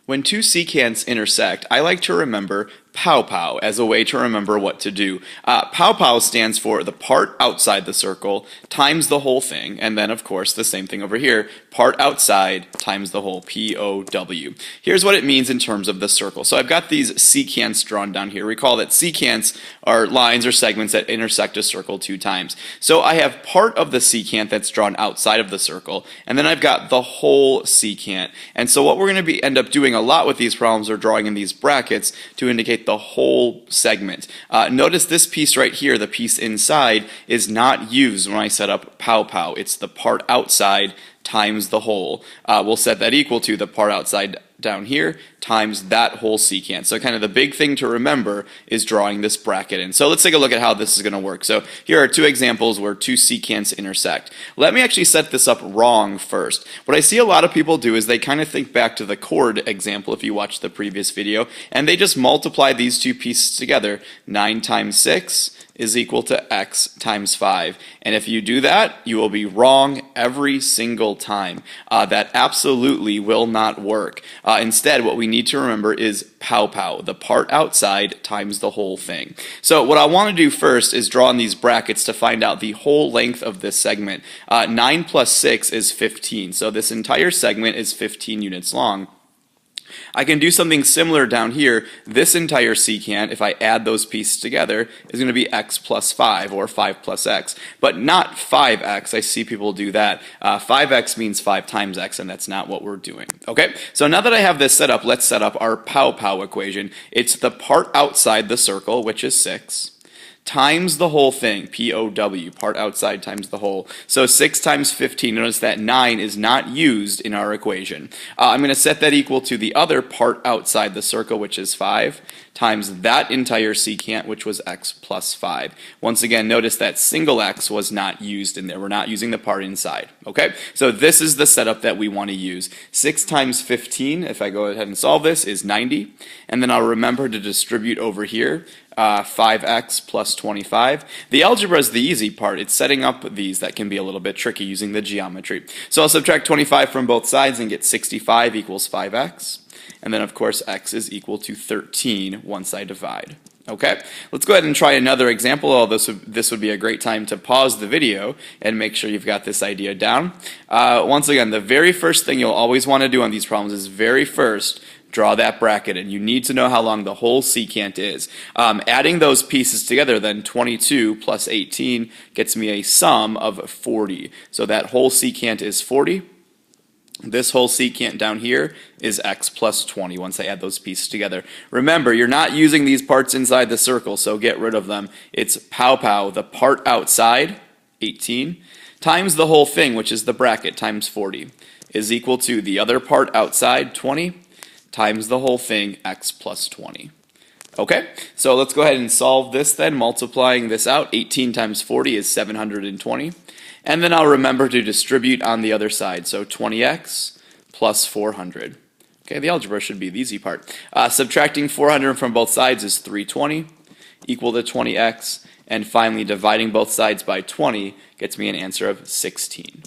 When two secants intersect, I like to remember pow-pow as a way to remember what to do. Pow-pow stands for the part outside the circle times the whole thing, and then of course the same thing over here, part outside times the whole, P-O-W. Here's what it means in terms of the circle. So I've got these secants drawn down here. Recall that secants are lines or segments that intersect a circle two times. So I have part of the secant that's drawn outside of the circle, and then I've got the whole secant. And so what we're going to end up doing a lot with these problems are drawing in these brackets to indicate the whole segment. Notice this piece right here, the piece inside, is not used when I set up pow-pow. It's the part outside times the whole. We'll set that equal to the part outside down here times that whole secant. So kind of the big thing to remember is drawing this bracket in. So let's take a look at how this is going to work. So here are two examples where two secants intersect. Let me actually set this up wrong first. What I see a lot of people do is they kind of think back to the chord example if you watched the previous video, and they just multiply these two pieces together. 9 times 6 is equal to x times 5. And if you do that, you will be wrong every single time. That absolutely will not work. Instead, what we need to remember is pow-pow, the part outside times the whole thing. So what I want to do first is draw in these brackets to find out the whole length of this segment. 9 plus 6 is 15. So this entire segment is 15 units long. I can do something similar down here. This entire secant, if I add those pieces together, is going to be x plus 5, or 5 plus x, but not 5x. I see people do that. 5x means 5 times x, and that's not what we're doing. Okay, so now that I have this set up, let's set up our pow-pow equation. It's the part outside the circle, which is 6, times the whole thing, P-O-W, part outside times the whole. So 6 times 15, notice that 9 is not used in our equation. I'm going to set that equal to the other part outside the circle, which is 5, times that entire secant, which was x plus 5. Once again, notice that single x was not used in there. We're not using the part inside. Okay, so this is the setup that we want to use. 6 times 15, if I go ahead and solve this, is 90. And then I'll remember to distribute over here 5x plus 25. The algebra is the easy part. It's setting up these that can be a little bit tricky using the geometry. So I'll subtract 25 from both sides and get 65 equals 5x. And then of course x is equal to 13 once I divide. Okay, let's go ahead and try another example. This would be a great time to pause the video and make sure you've got this idea down. Once again, the very first thing you'll always want to do on these problems is very first draw that bracket, and you need to know how long the whole secant is. Adding those pieces together, then 22 plus 18 gets me a sum of 40. So that whole secant is 40. This whole secant down here is x plus 20 once I add those pieces together. Remember, you're not using these parts inside the circle, so get rid of them. It's pow-pow, the part outside, 18, times the whole thing, which is the bracket, times 40, is equal to the other part outside, 20, times the whole thing, x plus 20. Okay, so let's go ahead and solve this then, multiplying this out. 18 times 40 is 720. And then I'll remember to distribute on the other side, so 20x plus 400. Okay, the algebra should be the easy part. Subtracting 400 from both sides is 320, equal to 20x, and finally dividing both sides by 20 gets me an answer of 16.